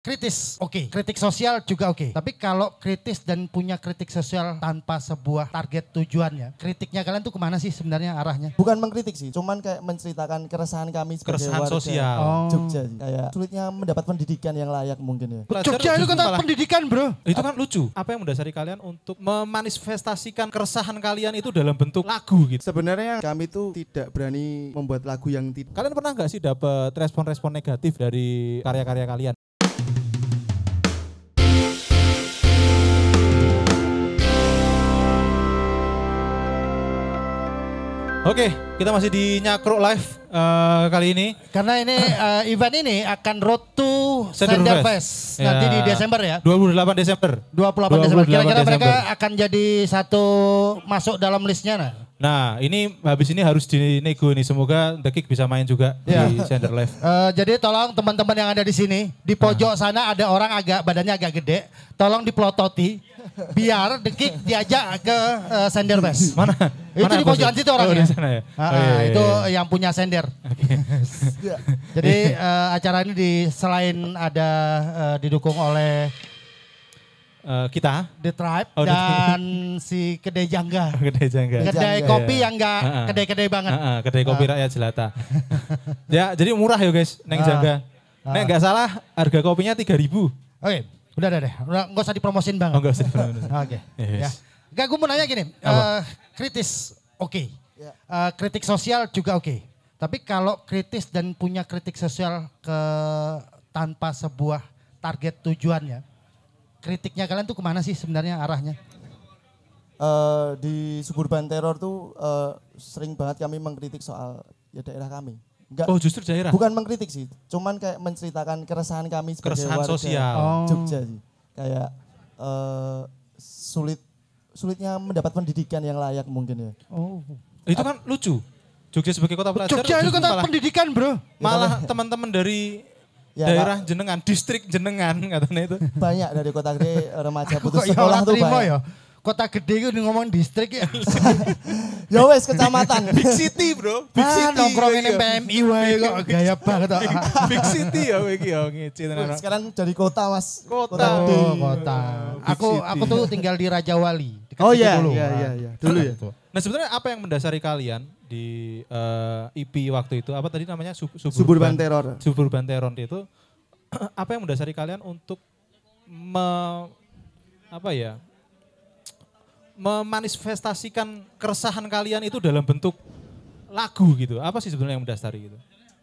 Kritis, oke. Kritik sosial juga oke. Tapi kalau kritis dan punya kritik sosial tanpa sebuah target tujuannya, kritiknya kalian tuh kemana sih sebenarnya arahnya? Bukan mengkritik sih, cuman kayak menceritakan keresahan kami sebagai Keresahan warga sosial. Jogja sih. Kayak sulitnya mendapat pendidikan yang layak mungkin ya. Jogja itu kota pendidikan bro. Itu kan lucu. Apa yang mendasari kalian untuk memanifestasikan keresahan kalian itu dalam bentuk lagu gitu? Sebenarnya kami tuh tidak berani membuat lagu yang tidak. Kalian pernah nggak sih dapat respon-respon negatif dari karya-karya kalian? Oke, kita masih di Nyakruk Live kali ini. Karena ini event ini akan road to Sender Sender Fest. Fest nanti Ya. di Desember ya. 28 Desember. 28 Desember. Kira-kira Desember. mereka akan jadi satu masuk dalam listnya nah. Nah, ini habis ini harus dinego nih. Semoga The Kick bisa main juga Ya. di Sender Live. Jadi tolong teman-teman yang ada di sini, di pojok sana ada orang badannya agak gede, tolong dipelototi biar The Kick diajak ke Sender Fest. Mana? Itu Mana di pojokan situ orangnya. Oh, di sana ya? Itu yang punya Sender. Jadi acara ini selain ada didukung oleh kita. The Tribe Oh, dan si Kedai Jangga. Kedai Jangga. Kedai Jangga. kopi yang enggak kedai-kedai banget. Kedai kopi rakyat jelata. Ya, jadi murah ya guys, Neng Jangga. Nek nggak salah harga kopinya 3.000. Oke, udah deh. Udah nggak usah dipromosin banget. Oh enggak sih. Oke. Yes. Ya. Enggak, gue mau nanya gini. Kritis, oke. Ya. Kritik sosial juga oke. Tapi kalau kritis dan punya kritik sosial tanpa sebuah target tujuannya, kritiknya kalian tuh kemana sih sebenarnya arahnya? Di suburban teror tuh sering banget kami mengkritik soal ya daerah kami. Enggak, Oh justru daerah. bukan mengkritik sih, cuman kayak menceritakan keresahan kami sebagai Keresahan warga sosial. Jogja sih. Kayak sulitnya mendapat pendidikan yang layak mungkin ya. Oh. Itu kan lucu. Jogja sebagai kota pelajar. Jogja itu justru kota pendidikan bro. malah teman-teman dari Ya, daerah jenengan, distrik jenengan katanya itu. banyak dari kota gede remaja Kok putus ya sekolah orang tuh terima banyak. ya. Kota gede itu ngomong distrik ya. Ya wes kecamatan. Big City bro. Big City. Nongkrongin PMI wae kok gaya banget. Big City ya iki ya ngece tenan. Sekarang jadi kota mas. Kota. gede. Oh, kota. Aku tuh tinggal di Raja Wali. Dekat Oh situ iya, dulu. iya. Dulu ya. Nah sebenarnya apa yang mendasari kalian di EP waktu itu, apa tadi namanya Suburban Teror. Suburban Teror itu apa yang mendasari kalian untuk memanifestasikan keresahan kalian itu dalam bentuk lagu gitu? Apa sih sebenarnya yang mendasari gitu?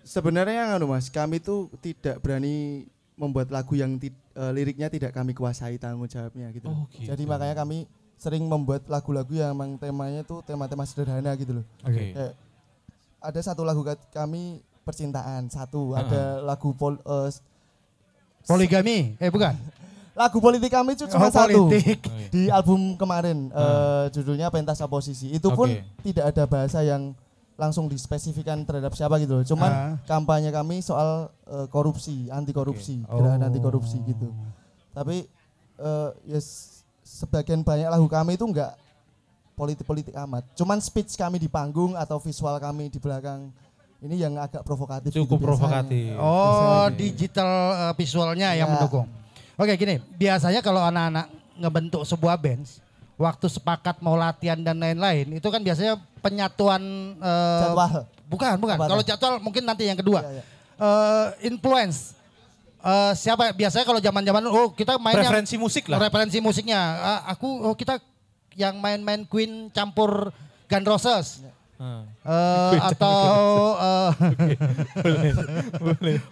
Sebenarnya mas, kami tuh tidak berani membuat lagu yang liriknya tidak kami kuasai tanggung jawabnya gitu. Oh, gitu. Jadi makanya kami sering membuat lagu-lagu yang memang temanya tuh tema-tema sederhana gitu loh. Oke. Kayak ada satu lagu kami percintaan, ada lagu Poligami? Bukan. lagu politik kami itu cuma Oh, satu politik. di album kemarin, judulnya Pentas Oposisi. Itu pun Oke. tidak ada bahasa yang langsung dispesifikan terhadap siapa gitu loh. Cuman kampanye kami soal korupsi, anti korupsi, gerakan anti korupsi gitu. Tapi ya sebagian banyak lagu kami itu enggak politik-politik amat. Cuman speech kami di panggung atau visual kami di belakang ini yang agak provokatif. Cukup gitu provokatif. Oh, Biasanya. digital visualnya yang Ya. mendukung. Oke gini, biasanya kalau anak-anak ngebentuk sebuah band, waktu sepakat mau latihan dan lain-lain, itu kan biasanya penyatuan Jadwal. Bukan. Apa Kalau tuh? jadwal mungkin nanti yang kedua. Iya, iya. Influence. Siapa biasanya kalau zaman-zaman kita main Preferensi musik lah. referensi musiknya. Kita yang main-main Queen campur Guns Roses. Atau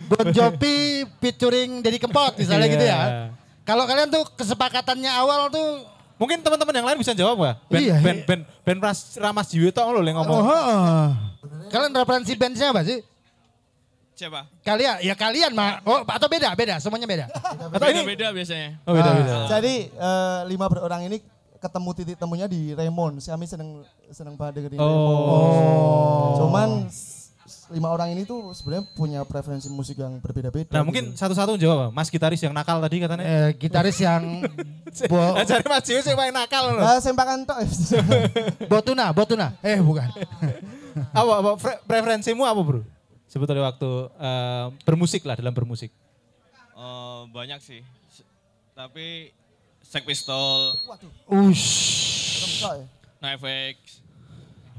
Bon Jovi featuring Deddy Kempot misalnya gitu ya. Kalau kalian tuh kesepakatannya awal tuh Mungkin teman-teman yang lain bisa jawab nggak? Iya. Ben Ramas Jiwito lo yang ngomong. Kalian referensi bandnya apa sih? Siapa? Kalian mah. Atau beda, semuanya beda. Atau ini Beda biasanya. Oh beda-beda. Jadi 5 orang ini ketemu titik temunya di Raymond. Kami seneng banget dengerin Oh. Raymond. Cuman 5 orang ini tuh sebenarnya punya preferensi musik yang berbeda-beda. Nah mungkin satu-satu jawab, Mas gitaris yang nakal tadi katanya. Gitaris yang Cari Mas Jiwo sih yang nakal loh. Sempakan tok. Botuna. Bukan. Preferensimu apa bro? Sebetulnya waktu bermusik lah, dalam bermusik. Banyak sih. Tapi Sex Pistol, Waduh. Ush. NoFX.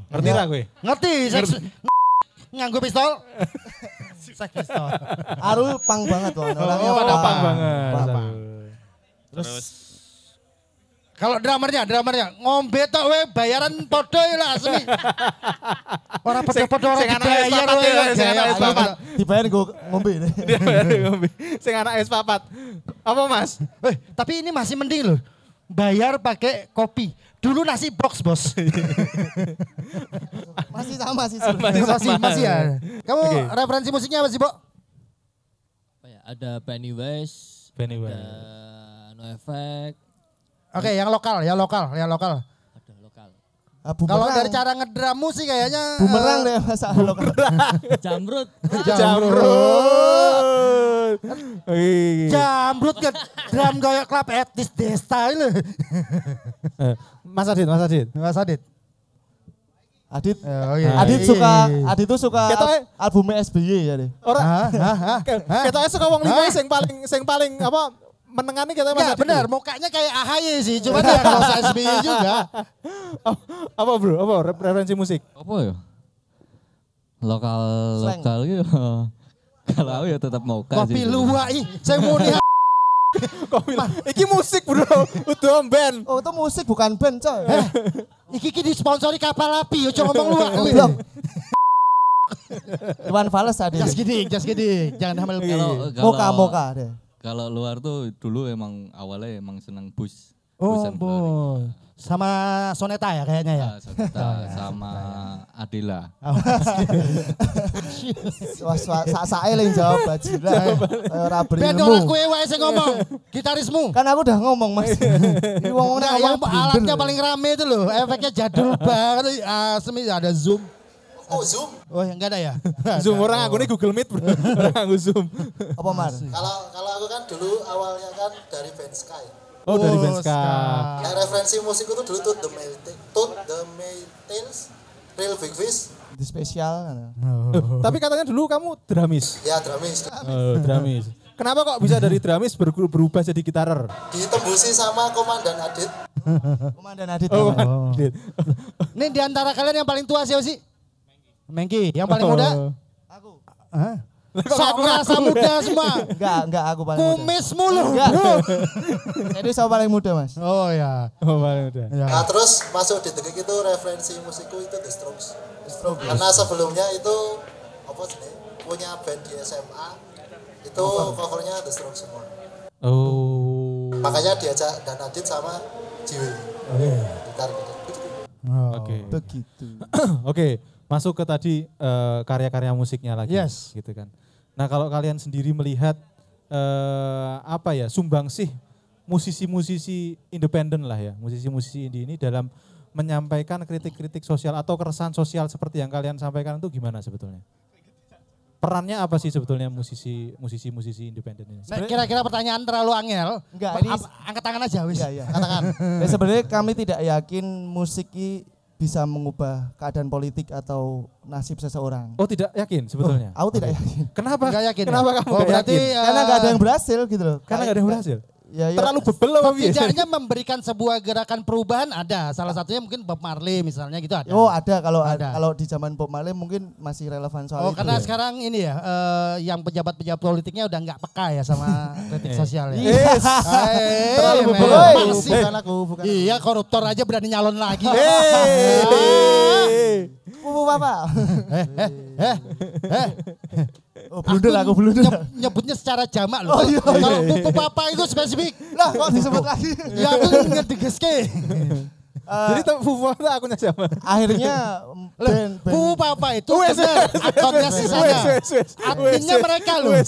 Ngerti lah gue? Ngerti, nganggo pistol. Sex pistol. Arul pang banget loh. Orangnya Pang banget. Pang. Terus Kalau dramernya ngombe tok we bayaran podo ya lah asli. Ora podo-podo ora dibayar we. Dibayar gue ngombe. Sing anak es papat. Apa Mas? Tapi ini masih mending loh. Bayar pakai kopi. Dulu nasi box, Bos. Masih sama sih. Masih ya. Kamu referensi musiknya apa sih, Bo? Apa ya? Ada Pennywise. Ada NoFX. Oke, yang lokal. Ada lokal. Kalau dari cara ngedrammu sih kayaknya bumerang deh masa lokal. Jamrut. Jamrut ngedram kayak klub etnis desa lho. Mas Adit. Adit. Oh, iya. Adit tuh suka albumnya SBY ya deh. Ora. Ketoknya suka wong lima sing paling apa menengani kita Mas Adit. Benar, mukanya kayak AHY sih, cuman ya kalau SBY juga. Apa bro? Apa referensi musik? Apa ya? Lokal gitu. Kalau aku ya tetap mau Kopi luwak saya mau nih. Iki musik bro, udah band. Oh itu musik bukan band coy. Iki disponsori kapal api, yo ngomong luwak. Iwan Fals tadi. Just kidding. Jangan hamil. Moka deh. Kalau luar tuh dulu emang awalnya emang seneng bus. Oh, sama Soneta ya kayaknya ya. Soneta sama Adela. Sae ling jawab bajila. Ora berilmu. Ben ora kowe wae sing ngomong, gitarismu. Kan aku udah ngomong Mas. Ini ngomongnya yang alatnya paling rame itu loh, efeknya jadul banget. Semi ada zoom. Oh zoom? Oh enggak ada ya? Zoom orang aku nih Google Meet bro. Orang aku zoom. Apa Mar? Kalau aku kan dulu awalnya kan dari band Sky. Oh dari band Sky. Nah referensi musik itu dulu Tooth the Maytals, Real Big Fish. Di spesial. Tapi katanya dulu kamu dramis. Ya dramis. Dramis. Kenapa kok bisa dari dramis berubah jadi gitarer? Ditembusi sama Komandan Adit. Komandan Adit. Ini di antara kalian yang paling tua siapa sih? Mengki, yang paling muda? Aku. Sok merasa muda semua. Enggak aku paling muda. Kumis mulu, enggak. Bro. Jadi saya paling muda, Mas. Oh ya. Paling muda. Ya. Nah terus masuk di Tegik itu referensi musikku itu The Strokes. Karena sebelumnya itu apa sih punya band di SMA itu covernya The Strokes semua. Oh. Makanya diajak Dan Adit sama Jiwi. Gitar gitu. Oke. Begitu. Oke. Masuk ke tadi karya-karya musiknya lagi, yes. Gitu kan. Nah kalau kalian sendiri melihat apa ya sumbangsih musisi-musisi independen lah ya, musisi-musisi indie ini dalam menyampaikan kritik-kritik sosial atau keresahan sosial seperti yang kalian sampaikan itu gimana sebetulnya? Perannya apa sih sebetulnya musisi independen ini? Nah, kira-kira pertanyaan terlalu angel. Enggak, ini angkat tangan aja wis. Iya. Katakan. Ya, sebenarnya kami tidak yakin musik ini bisa mengubah keadaan politik atau nasib seseorang. Oh tidak yakin sebetulnya? Aku tidak yakin. Kenapa? Gak yakin. Kenapa kamu gak berarti, yakin? Karena gak ada yang berhasil gitu loh. Karena gak ada yang berhasil? Ya, terlalu bebel apa biasa? Setidaknya memberikan sebuah gerakan perubahan ada. Salah satunya mungkin Bob Marley misalnya gitu ada. Oh ada kalau di zaman Bob Marley mungkin masih relevan soal itu. Karena sekarang ini ya yang pejabat-pejabat politiknya udah nggak peka ya sama kritik sosial ya. Yes. Terlalu bebel. Bukan aku, bukan. Iya koruptor aja berani nyalon lagi. Pupu papa. Oh, blunder. Nyebutnya secara jamak loh. Oh, iya. Kalau pupu papa itu spesifik. Lah kok disebut lagi? Ya aku ngedegeske. Jadi pupu papa akunnya siapa? Akhirnya pupu papa itu benar akunnya si sana. Artinya mereka loh.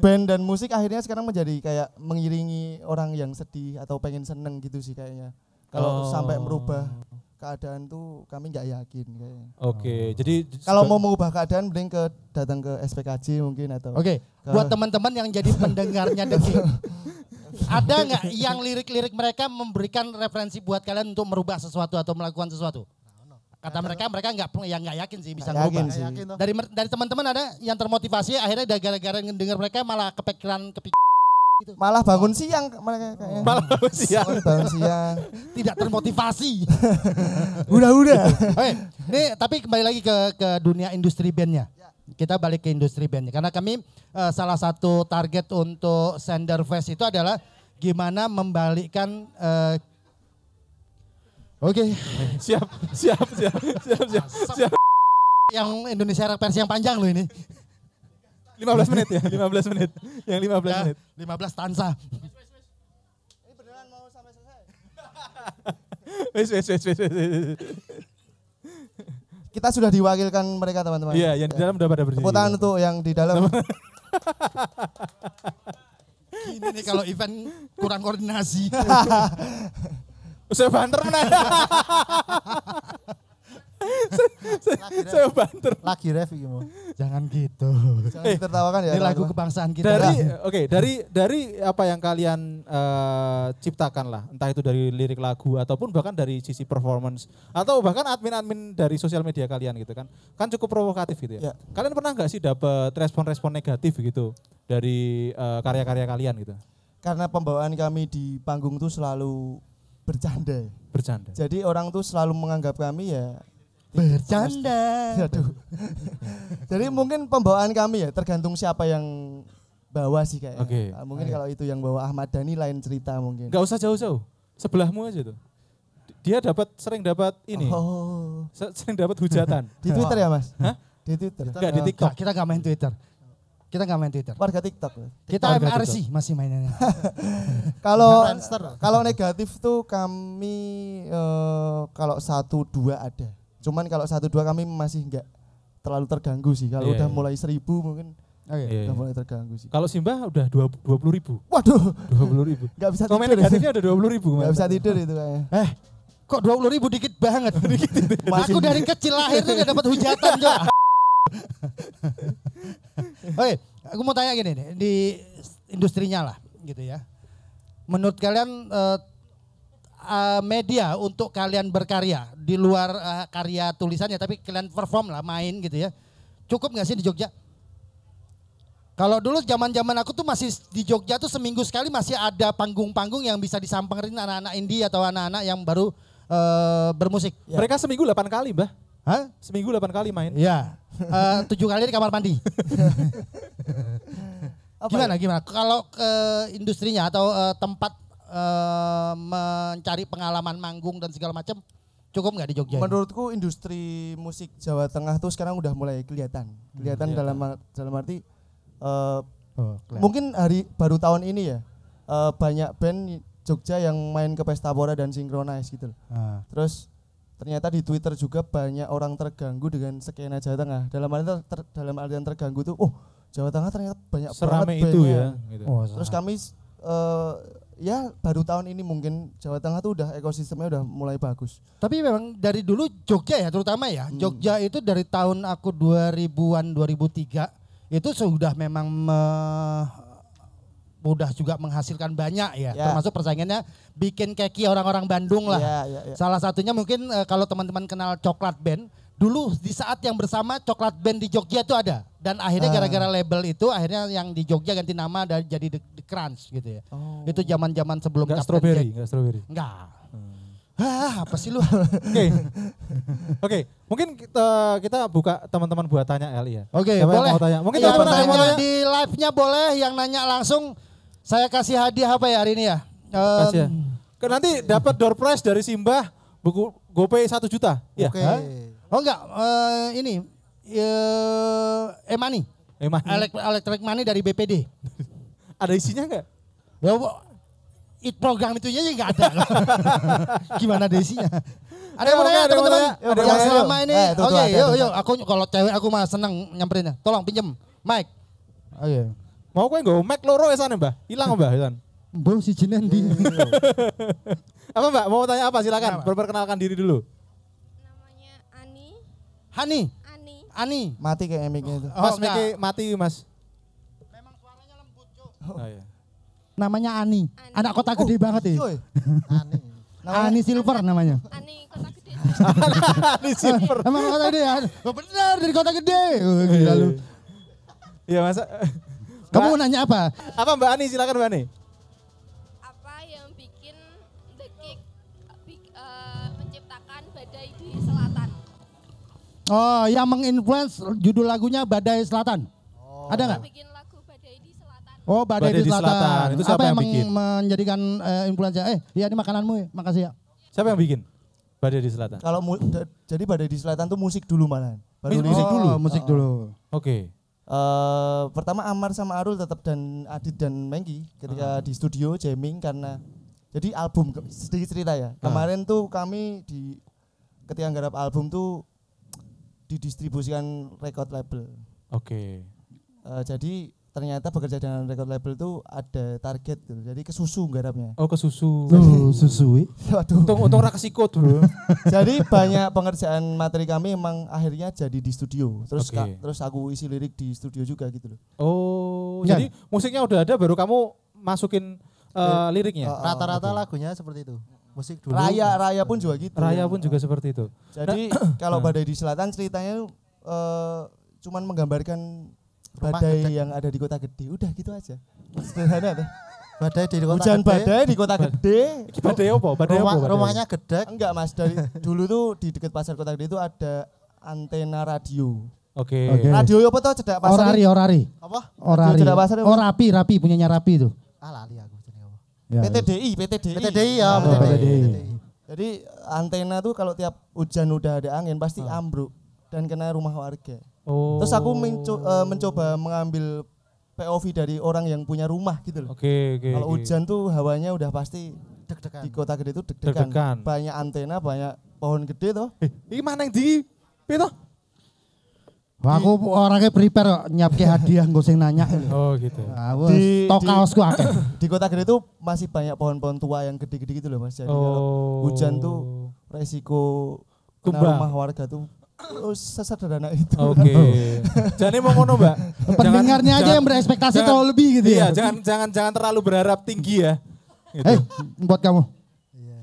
Band dan musik akhirnya sekarang menjadi kayak mengiringi orang yang sedih atau pengen seneng gitu sih kayaknya. Kalau sampai merubah keadaan tuh kami nggak yakin kayaknya. Oke, jadi kalau mau mengubah keadaan mending datang ke SPKJ mungkin atau. Oke, buat teman-teman yang jadi pendengarnya Deki. Ada nggak yang lirik-lirik mereka memberikan referensi buat kalian untuk merubah sesuatu atau melakukan sesuatu? Kata mereka nggak yakin sih bisa Nggak yakin ngubah. sih. Yakin toh. Dari teman-teman ada yang termotivasi akhirnya gara-gara dengar mereka malah kepikiran Malah bangun siang mereka kayaknya. Malah siang. Bangun siang. tidak termotivasi. Udah. Oke, ini tapi kembali lagi ke dunia industri bandnya. Kita balik ke industri bandnya karena kami salah satu target untuk Sender Fest itu adalah gimana membalikkan Oke. Siap. Yang Indonesia Rap versi yang panjang loh ini. 15 menit ya, 15 menit. Yang 15 Ya, menit. 15 stanza. Ini beneran mau sampai selesai? Wes. Kita sudah diwakilkan mereka teman-teman. Iya, yang di dalam udah pada berdiri. Tepuk tangan untuk yang di dalam. Gini nih kalau event kurang koordinasi. Saya banter mana? Saya banter. Lagi ref iki mau. Jangan gitu. Jangan ditertawakan ya. Ini lagu teman-teman. kebangsaan kita. Dari apa yang kalian ciptakan lah, entah itu dari lirik lagu ataupun bahkan dari sisi performance atau bahkan admin-admin dari sosial media kalian gitu kan cukup provokatif gitu ya. Ya. Kalian pernah nggak sih dapat respon-respon negatif gitu dari karya-karya kalian gitu? Karena pembawaan kami di panggung tuh selalu bercanda. Bercanda. Jadi orang tuh selalu menganggap kami ya Bercanda. aduh. Jadi mungkin pembawaan kami ya tergantung siapa yang bawa sih kayaknya. Oke. Mungkin kalau itu yang bawa Ahmad Dhani lain cerita mungkin. Nggak usah jauh-jauh, sebelahmu aja tuh. Dia sering dapat ini, Oh. sering dapat hujatan. Di Twitter ya Mas? Hah? Di Twitter. Enggak di TikTok. Kita nggak main Twitter. Kita nggak main Twitter. Warga TikTok. Kita Warga MRC masih mainnya. Kalau negatif tuh kami kalau 1-2 ada. Cuman kalau 1-2 kami masih enggak terlalu terganggu sih. Kalau Iya, udah iya. mulai 1000 mungkin Oke. Iya, udah iya. mulai terganggu sih. Kalau Simbah udah 20.000. Waduh, 20.000. enggak bisa Komen tidur. negatifnya udah 20.000 Enggak kemarin. bisa tidur itu kayaknya. Kok 20.000 dikit banget. Aku dari kecil lahir tuh gak dapat hujatan Jo. Oke, aku mau tanya gini nih, di industrinya lah gitu ya. Menurut kalian media untuk kalian berkarya di luar karya tulisannya tapi kalian perform lah, main gitu ya. Cukup gak sih di Jogja? Kalau dulu zaman-zaman aku tuh masih di Jogja tuh seminggu sekali masih ada panggung-panggung yang bisa disamperin anak-anak indie atau anak-anak yang baru bermusik. Ya. Mereka seminggu 8 kali, Mbah. Hah? Seminggu 8 kali main. Iya. 7 kali di kamar mandi. Apa Gimana? Kalau ke industrinya atau tempat mencari pengalaman manggung dan segala macam cukup nggak di Jogja? Menurutku industri musik Jawa Tengah tuh sekarang udah mulai kelihatan. Kelihatan dalam arti mungkin baru tahun ini ya banyak band Jogja yang main ke Pesta Pora dan Synchronize gitu loh. Terus ternyata di Twitter juga banyak orang terganggu dengan skena Jawa Tengah. Dalam artian terganggu tuh, Jawa Tengah ternyata banyak Serame banget itu bandnya. ya. Gitu. Terus kami ya baru tahun ini mungkin Jawa Tengah tuh udah ekosistemnya udah mulai bagus. Tapi memang dari dulu Jogja ya terutama ya. Jogja itu dari tahun aku 2000-an 2003 itu sudah memang mudah juga menghasilkan banyak ya. Termasuk persaingannya bikin keki orang-orang Bandung lah. Ya. Salah satunya mungkin kalau teman-teman kenal Coklat Band. Dulu di saat yang bersama Coklat Band di Jogja itu ada. Dan akhirnya gara-gara label itu akhirnya yang di Jogja ganti nama dan jadi The Crunch gitu ya. Itu zaman-zaman sebelum Enggak Captain strawberry, Jack. enggak strawberry. Enggak. Apa sih lu? Oke. Mungkin kita buka teman-teman buat tanya Ali ya. Oke, Siapa yang boleh. mau tanya? Mungkin Yang teman-teman ada yang mau nanya tanya. di live-nya boleh, yang nanya langsung saya kasih hadiah apa ya hari ini ya? Kasih ya. Nanti dapat door prize dari Simbah buku GoPay 1 juta. Ya. Oke. Oh enggak, ini e-money. Electronic money dari BPD. Ada isinya enggak? Ya, program itu aja enggak ada. Gimana ada isinya? Ada yang mau nanya teman-teman? Yang selama ini, oke yuk. Aku kalau cewek aku mah seneng nyamperin. Tolong pinjem mic. Oke. Mau kowe nggo mic loro esane, Mbah? Hilang, Mbah, esan. Mbah si jenen di. Apa, Mbak? Mau tanya apa? Silakan. Perkenalkan diri dulu. Namanya Ani. Hani. Ani. Mati kayak mic-nya itu. Mas enggak. Miki mati, Mas. Memang suaranya lembut, Jo. Oh iya. Namanya Ani. Anak kota gede banget ya. Cuy. Ani. Ani Silver namanya. Ani Kota Gede. Ani Silver. Emang kota gede ya? Oh, benar dari kota gede. Oh, gila lu. Iya masa. Kamu mau nanya apa? Apa Mbak Ani, silakan Mbak Ani. Apa yang bikin The Gig menciptakan Badai di Selatan? Oh, yang menginfluence judul lagunya Badai Selatan. Ada nggak? Bikin lagu Badai di Selatan. Oh, Badai di Selatan. Itu siapa apa yang yang bikin? menjadikan influence? Ya ini makananmu ya. Makasih ya. Siapa yang bikin? Badai di Selatan. Kalau jadi Badai di Selatan tuh musik dulu malahan. Baru Musik dulu? Musik dulu. Oke. Pertama Amar sama Arul tetap dan Adit dan Mengki ketika di studio jamming karena jadi album sedikit cerita ya. Kemarin tuh kami ketika nggarap album tuh didistribusikan record label. Oke. Jadi ternyata bekerja dengan record label tuh ada target gitu. Jadi kesusu nggarapnya. Oh, ke susu. Tuh, susui. Waduh. Untung ra kesikut, Bro. Jadi banyak pengerjaan materi kami emang akhirnya jadi di studio. Terus Oke. terus aku isi lirik di studio juga gitu loh. Oh, Ya. jadi musiknya udah ada baru kamu masukin liriknya. Rata-rata lagunya seperti itu. Musik dulu. Raya pun juga gitu. Raya pun juga seperti itu. Jadi kalau Badai di Selatan ceritanya cuman menggambarkan Rumah badai gede. yang ada di kota gede. Udah gitu aja. Sederhana tuh. Badai di kota Hujan gede. badai di kota gede. Badai apa? Badai apa? Badai Rumahnya gede. Enggak Mas, dari dulu tuh di dekat pasar kota gede itu ada antena radio. Oke. Oke. Radio apa tuh cedak pasar? Orari. Apa? Orari. Tidak pasar ya, Oh, Bang? Rapi punyanya Rapi itu. Ah lali aku jenenge apa. Ya, PTDI. PTDI ya, Oh, PTDI. Jadi antena tuh kalau tiap hujan udah ada angin pasti ambruk dan kena rumah warga. Oh. Terus aku mencoba mengambil POV dari orang yang punya rumah gitu loh. Oke. Kalau hujan tuh hawanya udah pasti Deg-degan. di kota gede itu Deg-degan. deg-degan. Banyak antena, banyak pohon gede tuh. Iki mana yang di Pito? Wah, aku orangnya prepare kok nyiapke hadiah nggo sing nanya. Oh, gitu. Ah, wes tok kaosku akeh. Di kota gede tuh masih banyak pohon-pohon tua yang gede-gede gitu loh Mas. Jadi kalau hujan tuh resiko kena Tumbang. rumah warga tuh sesederhana itu. Oke. Jadi mau ngono, Mbak. Pendengarnya aja yang berekspektasi terlalu lebih gitu Iya, ya. jangan terlalu berharap tinggi ya. Gitu. Buat kamu. Iya.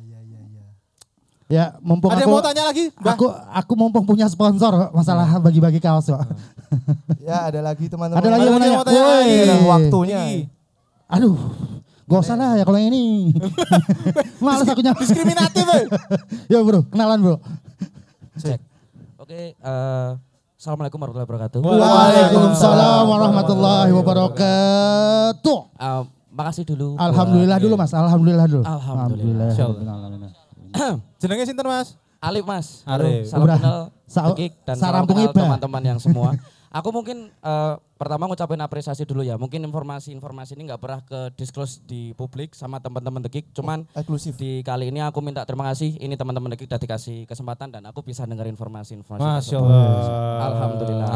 Ya, mumpung Ada yang aku mau tanya lagi, Mbak? aku mumpung punya sponsor masalah bagi-bagi kaos kok. Ya ada lagi teman-teman. Ada lagi yang mau nanya? Woi. Dengan waktunya. Aduh, gak usah lah ya kalau yang ini. Males aku nyampe. Diskriminatif, Ya bro, kenalan bro. Cek. Oke, assalamualaikum warahmatullahi wabarakatuh. Waalaikumsalam warahmatullahi wabarakatuh. Makasih dulu. Alhamdulillah dulu mas, alhamdulillah dulu. Alhamdulillah. Jenenge sinten, Mas? Alif Mas. Arif. Salam Udah. kenal Dekik dan salam Sarampung kenal Iba. teman-teman yang semua. Aku mungkin pertama ngucapin apresiasi dulu ya. Mungkin informasi-informasi ini nggak pernah ke disclose di publik sama teman-teman Dekik. Cuman Eksklusif. di kali ini aku minta terima kasih. Ini teman-teman Dekik udah dikasih kesempatan dan aku bisa dengar informasi-informasi. Masya tersebut. Allah. Alhamdulillah.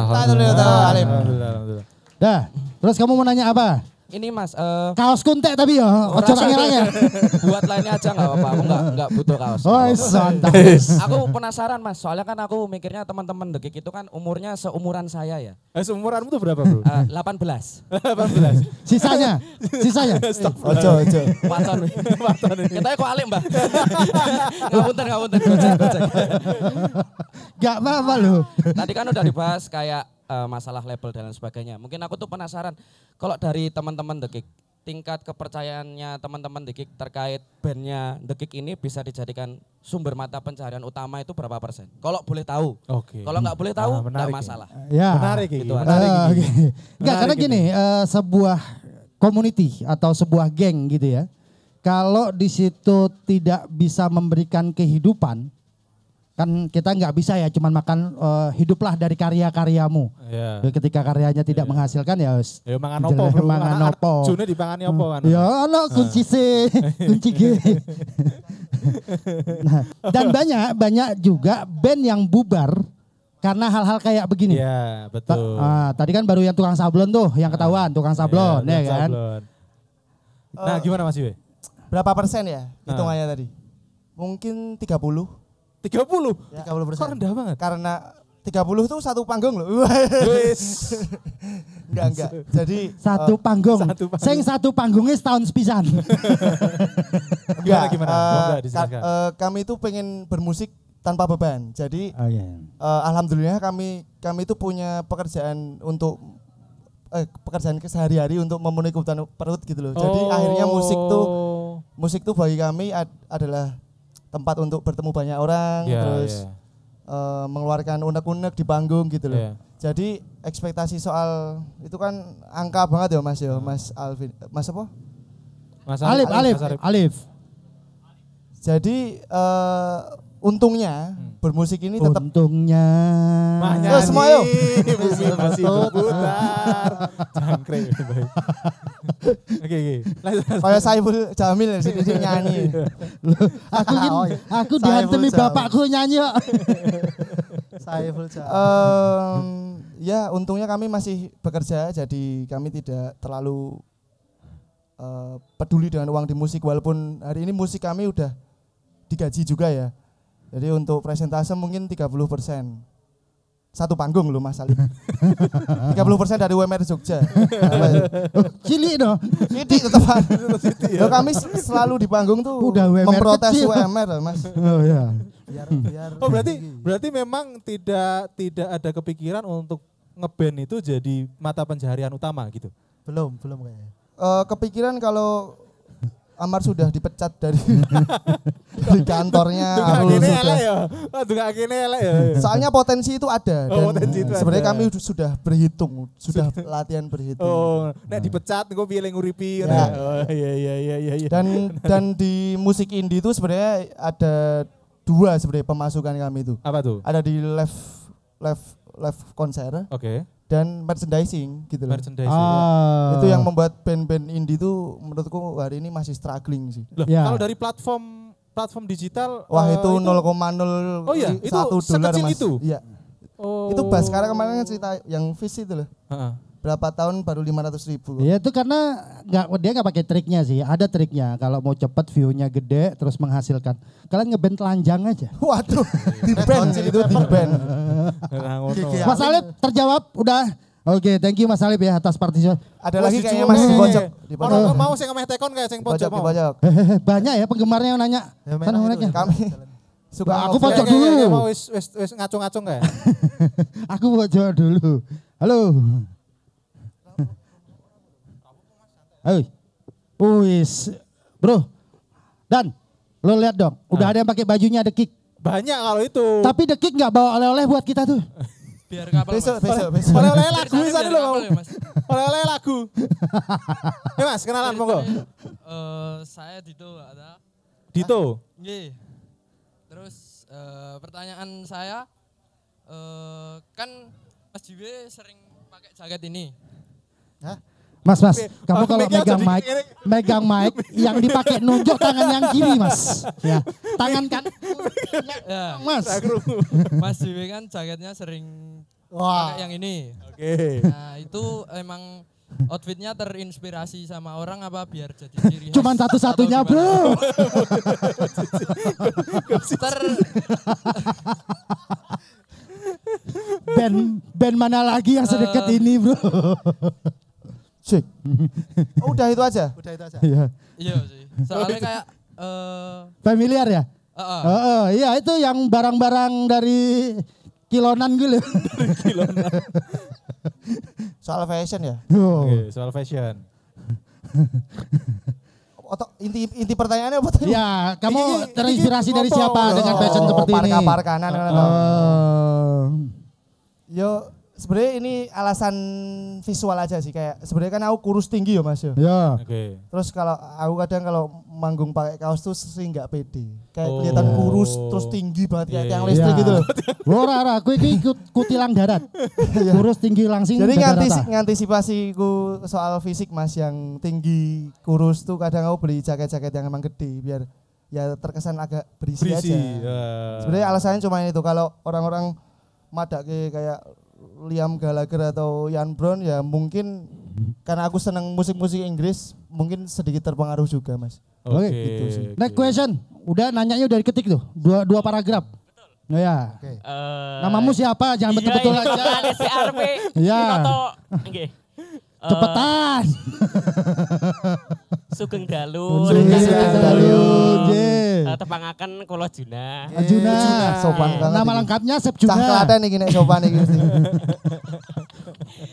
Alhamdulillah. Dah, terus kamu mau nanya apa? Ini Mas, Kaos kuntek tapi ya, ojo ngerang ya. buat lainnya aja nggak apa-apa. Aku nggak butuh kaos. Oh, santai. Aku penasaran Mas, soalnya kan aku mikirnya teman-teman Dekik itu kan umurnya seumuran saya ya. Seumuranmu tuh berapa, Bro? 18. 18. Sisanya. Ojo. Waton. Katanya kok alim, Mbak. Ngapunten. Gojek. Gak apa-apa loh. Tadi kan udah dibahas kayak masalah label dan lain sebagainya. Mungkin aku tuh penasaran kalau dari teman-teman Dekik, tingkat kepercayaannya teman-teman Dekik terkait bandnya Dekik ini bisa dijadikan sumber mata pencaharian utama itu berapa persen? Kalau boleh tahu. Oke. Kalau nggak boleh tahu, nggak menarik masalah. Ya. Menarik ini. Gitu, Menarik ini. Oke. Enggak, Menarik karena ini. gini, sebuah community atau sebuah geng gitu ya. Kalau di situ tidak bisa memberikan kehidupan, kan kita nggak bisa ya cuman makan hiduplah dari karya-karyamu. Iya. Ketika karyanya tidak menghasilkan ya wis. Ya mangan opo, Bro? Mangan opo. June dipangani opo kan? Ya ono kunci C, kunci G. Nah, dan banyak juga band yang bubar karena hal-hal kayak begini. Iya, betul. Tadi kan baru yang tukang sablon tuh, yang ketahuan tukang sablon, ya kan? Sablon. Nah, gimana Mas Ywe? Berapa persen ya hitungannya tadi? Mungkin 30. 30? 30%. Kok rendah banget? Karena 30 tuh satu panggung loh. Wis. Enggak. Jadi Satu panggung. satu panggung. Sing satu panggungnya setahun sepisan. Gimana? Monggo, disilakan. Kami itu pengen bermusik tanpa beban. Jadi alhamdulillah kami itu punya pekerjaan untuk pekerjaan sehari-hari untuk memenuhi kebutuhan perut gitu loh. Jadi akhirnya musik tuh bagi kami adalah tempat untuk bertemu banyak orang, terus mengeluarkan unek-unek di panggung gitu loh. Jadi ekspektasi soal itu kan angka banget ya Mas ya, Mas Alvin. Mas apa? Mas Alif. Jadi untungnya bermusik ini tetap untungnya semua yuk masih berputar jangkrik. Oke. Kayak Saiful Jamil sini nyanyi. Aku dihantemi bapakku nyanyi kok. Saiful Jamil. Ya untungnya kami masih bekerja, jadi kami tidak terlalu peduli dengan uang di musik, walaupun hari ini musik kami udah digaji juga ya. Jadi untuk presentase mungkin 30%. Satu panggung loh Mas Alif. 30% dari UMR Jogja. Cilik dong. Cilik tetepan. Loh kami selalu di panggung tuh memprotes UMR Mas. Oh ya. Oh berarti memang tidak ada kepikiran untuk ngeband itu jadi mata pencaharian utama gitu. Belum kayaknya. Kepikiran kalau Amar sudah dipecat dari kantornya. Soalnya potensi itu ada. Sebenarnya kami sudah berhitung, sudah latihan berhitung. Oh, nek dipecat gue pilih nguripi. Oh iya. Dan di musik indie itu sebenarnya ada dua sebenarnya pemasukan kami itu. Apa tuh? Ada di live konser. Oke. Dan merchandising gitu loh. Merchandising. Itu yang membuat band-band indie itu menurutku hari ini masih struggling sih. Loh, kalau dari platform digital itu 0,01 dolar Mas. Itu? Iya. Itu Baskara kemarin cerita yang Fish itu loh. Berapa tahun baru 500.000. Iya itu karena dia nggak pakai triknya sih. Ada triknya kalau mau cepet view-nya gede terus menghasilkan. Kalian ngeband telanjang aja. Waduh, di band itu di band. Mas Alif terjawab udah. Oke, thank you Mas Alif ya atas partisipasi. Ada lagi kayaknya masih di pojok. Mau sing ngemeh tekon kayak sing pojok mau. Di pojok. Banyak ya penggemarnya yang nanya. Sana mereka. Kami suka aku pojok dulu. Mau wis ngacung-ngacung kayak. Aku pojok dulu. Halo. Wis, bro. Dan lo lihat dong, udah ada yang pakai bajunya The Kick. Banyak kalau itu. Tapi The Kick nggak bawa oleh-oleh buat kita tuh. Biar kapal. Besok. Oleh-oleh lagu bisa dulu. Oleh-oleh lagu. Mas, kenalan monggo. Saya Dito ada. Dito. Nggih. Terus pertanyaan saya kan Mas Jiwe sering pakai jaket ini. Hah? Mas, kamu kalau megang mic yang dipakai nunjuk tangan yang kiri Mas. Ya, tangan kan. Ya, Mas. Mas Jiwe kan jaketnya sering pakai yang ini. Oke. Nah itu emang outfitnya terinspirasi sama orang apa biar jadi ciri khas? Cuman satu-satunya bro. Band mana lagi yang sedekat ini bro? Cek. Udah itu aja. Iya sih. Soalnya kayak familiar ya? Iya itu yang barang-barang dari kilonan gitu. Soal fashion ya? Oke, soal fashion. Inti pertanyaannya apa tadi? Ya, kamu terinspirasi dari siapa dengan fashion seperti ini? Parkanan. Yo, sebenarnya ini alasan visual aja sih, kayak sebenarnya kan aku kurus tinggi ya Mas ya. Ya. Oke. Terus kalau aku kadang kalau manggung pakai kaos tuh sering nggak pede. Kayak kelihatan kurus terus tinggi banget kayak tiang listrik gitu loh. Ora, aku ikut kutilang darat. Kurus tinggi langsing. Jadi ngantisipasiku soal fisik Mas yang tinggi kurus tuh kadang aku beli jaket-jaket yang emang gede biar ya terkesan agak berisi aja. Sebenarnya alasannya cuma itu, kalau orang-orang madak kayak Liam Gallagher atau Ian Brown ya mungkin karena aku seneng musik-musik Inggris mungkin sedikit terpengaruh juga Mas. Oke. Gitu sih. Next question, udah nanyanya udah diketik tuh, dua paragraf. Oh ya. Namamu siapa? Jangan betul-betul aja. CRP. Iya. Nggih. Cepetan. Sugeng Dalu. tepangaken kula Juna. Juna. Sopan banget. Nama ini. lengkapnya Sep Juna. Cah Klaten iki nek sopan iki mesti.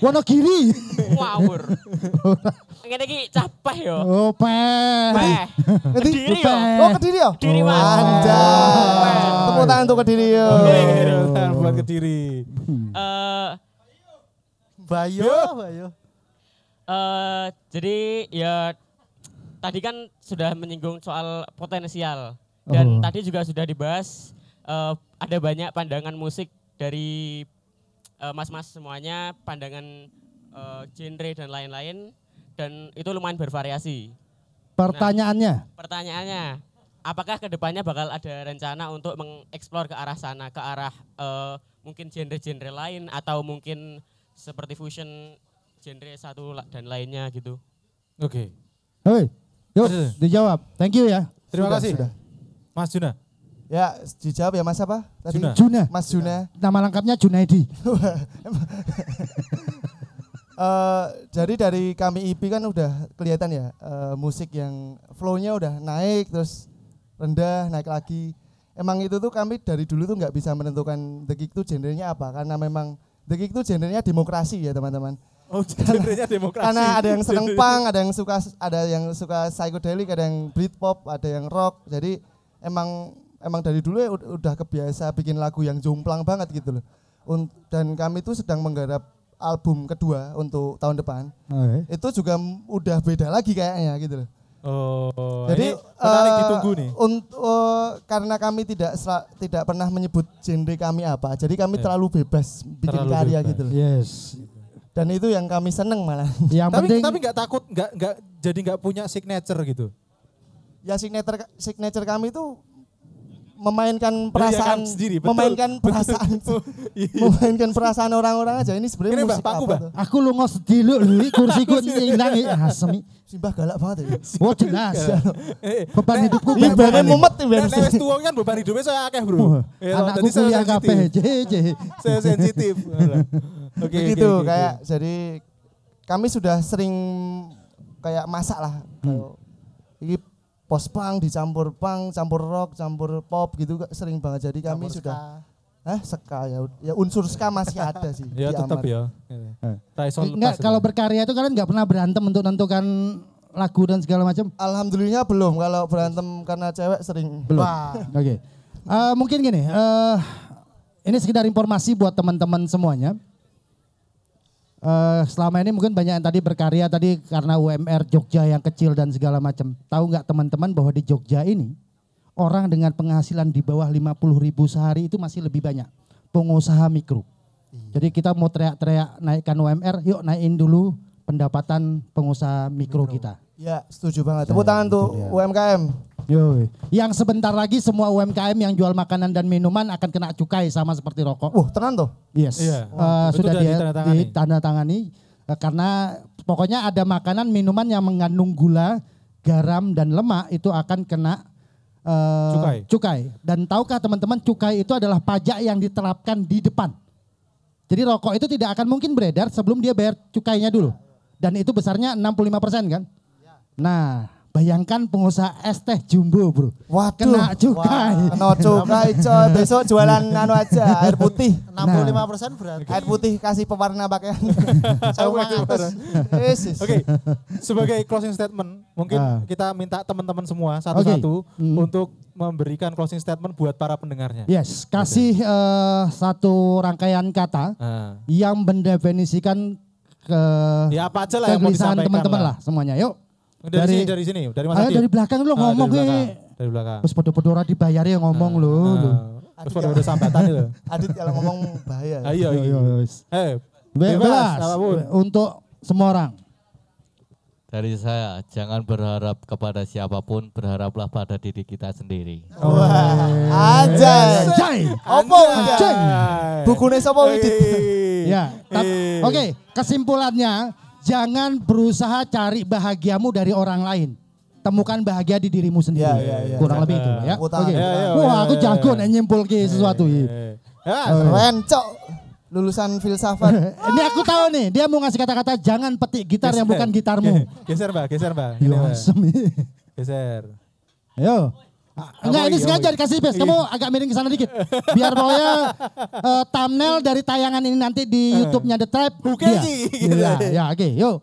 Wonogiri. Ngawur. Ngene iki capah yo. Oh, peh. Kediri yo. Oh, Kediri yo. Kediri Mas. Anjay. Tepuk tangan untuk Kediri yo. Buat Kediri. Bayo. Jadi ya tadi kan sudah menyinggung soal potensial dan tadi juga sudah dibahas ada banyak pandangan musik dari mas-mas semuanya, pandangan genre dan lain-lain dan itu lumayan bervariasi. Pertanyaannya, apakah kedepannya bakal ada rencana untuk mengeksplor ke arah sana, ke arah mungkin genre-genre lain atau mungkin seperti fusion genre satu dan lainnya gitu. Oke. Hei, yuk dijawab. Thank you ya. Terima kasih. Sudah. Mas Juna. Ya, dijawab ya Mas apa? Tadi Juna. Mas Juna. Nama lengkapnya Junaidi. Jadi dari kami IP kan udah kelihatan ya musik yang flow-nya udah naik terus rendah naik lagi. Emang itu tuh kami dari dulu tuh nggak bisa menentukan The Gig tuh genrenya apa karena memang The Gig tuh genrenya demokrasi ya teman-teman. Oh, genrenya demokrasi. Karena ada yang seneng punk, ada yang suka psychedelic, ada yang Britpop, ada yang rock. Jadi emang dari dulu ya udah kebiasa bikin lagu yang jomplang banget gitu loh. Dan kami tuh sedang menggarap album kedua untuk tahun depan. Itu juga udah beda lagi kayaknya gitu loh. Oh, jadi menarik ditunggu nih. Karena kami tidak pernah menyebut genre kami apa, jadi kami terlalu bebas bikin karya gitu loh. Yes. Dan itu yang kami seneng malah. Tapi nggak takut nggak punya signature gitu. Ya signature kami itu memainkan perasaan sendiri, memainkan perasaan orang-orang aja. Ini sebenarnya musik apa tuh? Aku lungo sedih lu kursiku hilang asemi. Simbah galak banget ya. Oh jelas. Beban hidupku beban mumet Nek wis tuwa kan beban hidupnya saya akeh, Bro. Anakku kuliah kabeh. Saya sensitif. Oke, gitu kayak jadi kami sudah sering kayak masak lah. Ini post-punk dicampur punk, campur rock, campur pop gitu sering banget. Jadi kami campur sudah ska ya unsur ska masih ada sih. Ya tetap ya. Enggak, kalau berkarya itu kalian nggak pernah berantem untuk menentukan lagu dan segala macam? Alhamdulillah belum. Kalau berantem karena cewek sering. Belum. Oke. Mungkin gini, ini sekedar informasi buat teman-teman semuanya. Selama ini mungkin banyak yang tadi berkarya tadi karena UMR Jogja yang kecil dan segala macam. Tahu nggak teman-teman bahwa di Jogja ini orang dengan penghasilan di bawah 50.000 sehari itu masih lebih banyak pengusaha mikro. Jadi kita mau teriak-teriak naikkan UMR, yuk naikin dulu pendapatan pengusaha mikro kita. Ya setuju banget. Tepuk tangan tuh UMKM. Yo, yang sebentar lagi semua UMKM yang jual makanan dan minuman akan kena cukai sama seperti rokok. Tenan tuh? Yes. Iya. Sudah ditandatangani karena pokoknya ada makanan minuman yang mengandung gula, garam dan lemak itu akan kena cukai. Dan tahukah teman-teman cukai itu adalah pajak yang diterapkan di depan. Jadi rokok itu tidak akan mungkin beredar sebelum dia bayar cukainya dulu. Dan itu besarnya 65% kan? Nah, bayangkan pengusaha es teh jumbo bro. Waduh. Kena cukai. Kena cukai coy. Besok jualan aja air putih. 65% berarti. Air putih kasih pewarna pakaian. Oke. Sebagai closing statement, mungkin kita minta teman-teman semua satu-satu untuk memberikan closing statement buat para pendengarnya. Yes, kasih satu rangkaian kata yang mendefinisikan apa aja lah yang mau disampaikan teman-teman lah semuanya. Yuk. Dari sini, dari Mas Adit. Dari belakang lu ngomong dari belakang. Terus podo-podo ora dibayar ya ngomong lu. Terus podo-podo sambatan itu. Adit kalau ngomong bahaya. Ayo. Bebas untuk semua orang. Dari saya, jangan berharap kepada siapapun, berharaplah pada diri kita sendiri. Anjay. Opo anjay. Bukune sapa Widit? Ya. Oke, kesimpulannya jangan berusaha cari bahagiamu dari orang lain. Temukan bahagia di dirimu sendiri. Kurang lebih itu ya. Oke. Wah, aku jago nek nyimpulke sesuatu iki. Keren, Cok. Lulusan filsafat. Ini aku tahu nih, dia mau ngasih kata-kata jangan petik gitar yang bukan gitarmu. Geser, Mbak. Yo, Geser. Ayo. Enggak, ini sengaja dikasih space. Kamu agak miring ke sana dikit. Biar pokoknya thumbnail dari tayangan ini nanti di YouTube-nya The Tribe. Dia. Ya, oke, yuk.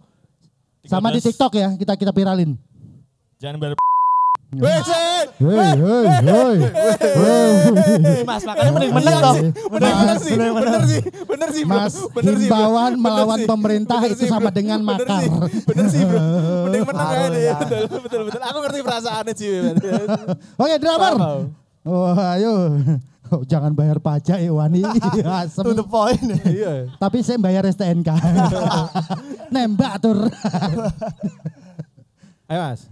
Sama di TikTok ya, kita viralin. Jangan ber Mas, makanya menang toh. Bener sih. Mas, himbauan melawan pemerintah itu sama dengan makar. Bener sih bro. Mending menang kayaknya. Betul. Aku ngerti perasaannya sih. Oke, drummer. Oh, ayo. Oh, jangan bayar pajak ya Wani. To the point. Tapi saya bayar STNK. Nembak tur. Ayo Mas.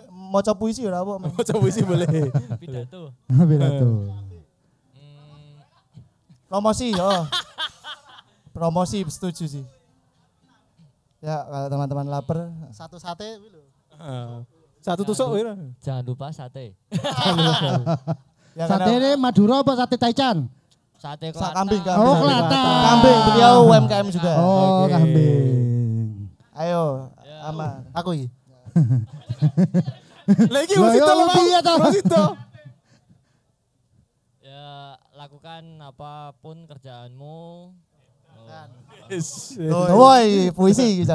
Mau coba puisi ya apa? Mau coba puisi boleh. Pidato. Promosi, Promosi setuju sih. Ya kalau teman-teman lapar. Satu sate dulu. Satu tusuk. Jangan lupa sate. Ya, sate ini Madura apa sate Taichan? Sate kambing. Oh, Kelata. Kambing, beliau UMKM juga. Oh, kambing. Ayo, aman. Aku iki. Lagi Rosito. Ya, lakukan apapun kerjaanmu. Woi, puisi gitu.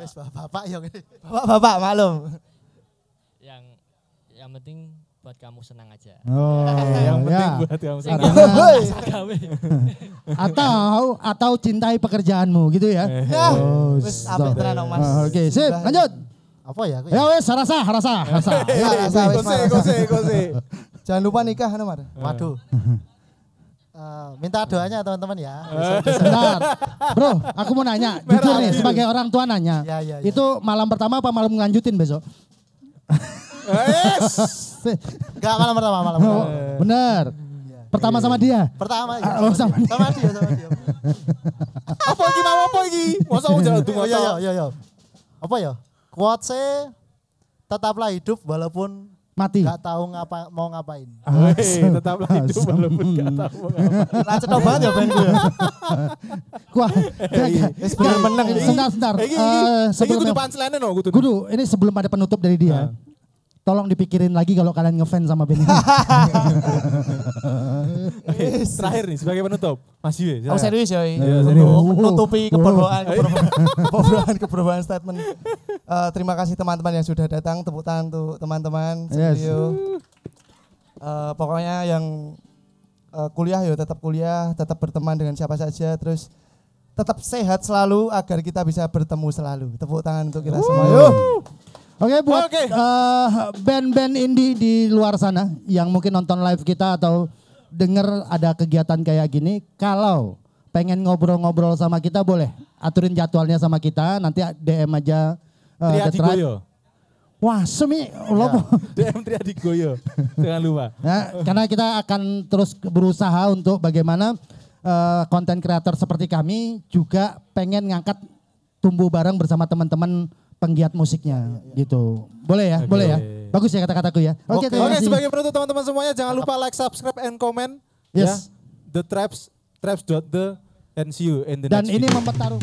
Wes bapak ya gini. Bapak maklum. Yang penting buat kamu senang aja. Oh, yang penting ya. buat kamu senang. Atau cintai pekerjaanmu gitu ya. Wes apik tenan Mas. Oke, sip, lanjut. Apa ya? Ya wes, rasa. Kose. Jangan lupa nikah Nomar. Waduh. Minta doanya teman-teman ya. Bentar. Bro, aku mau nanya, jujur nih sebagai orang tua nanya. Ya. Itu malam pertama apa malam ngelanjutin besok? Enggak malam pertama. Bener. Pertama sama dia? Pertama ya. Sama dia. Apa lagi? Masa mau jalan tunggu Yo. Apa ya? Quotes tetaplah hidup walaupun mati. Gak tahu mau ngapain. Tetaplah hidup walaupun gak tahu mau ngapain. Lanjut banget ya Ben gue. Kuah. Sebenarnya menang. Sebentar. Sebelum kudu punchline no kudu. Ini sebelum ada penutup dari dia. Tolong dipikirin lagi kalau kalian ngefans sama band ini. Terakhir nih sebagai penutup. Mas Yue. Oh serius ya. Menutupi kebodohan statement. Terima kasih teman-teman yang sudah datang. Tepuk tangan untuk teman-teman. Pokoknya yang kuliah tetap kuliah, tetap berteman dengan siapa saja, terus tetap sehat selalu agar kita bisa bertemu selalu. Tepuk tangan untuk kita semua. Yuk. Oke, buat band-band indie di luar sana yang mungkin nonton live kita atau denger ada kegiatan kayak gini, kalau pengen ngobrol-ngobrol sama kita boleh aturin jadwalnya sama kita, nanti DM aja The Tribe. Wah, DM Triadigoyo, jangan lupa. Ya, karena kita akan terus berusaha untuk bagaimana konten kreator seperti kami juga pengen ngangkat tumbuh bareng bersama teman-teman penggiat musiknya gitu. Boleh ya? Boleh ya? Bagus ya kata-kataku ya. Oke, sebagai penutup teman-teman semuanya jangan lupa like, subscribe, and comment. Yes. Ya. The Tribes.the and see you in the Dan next ini video. mempertaruh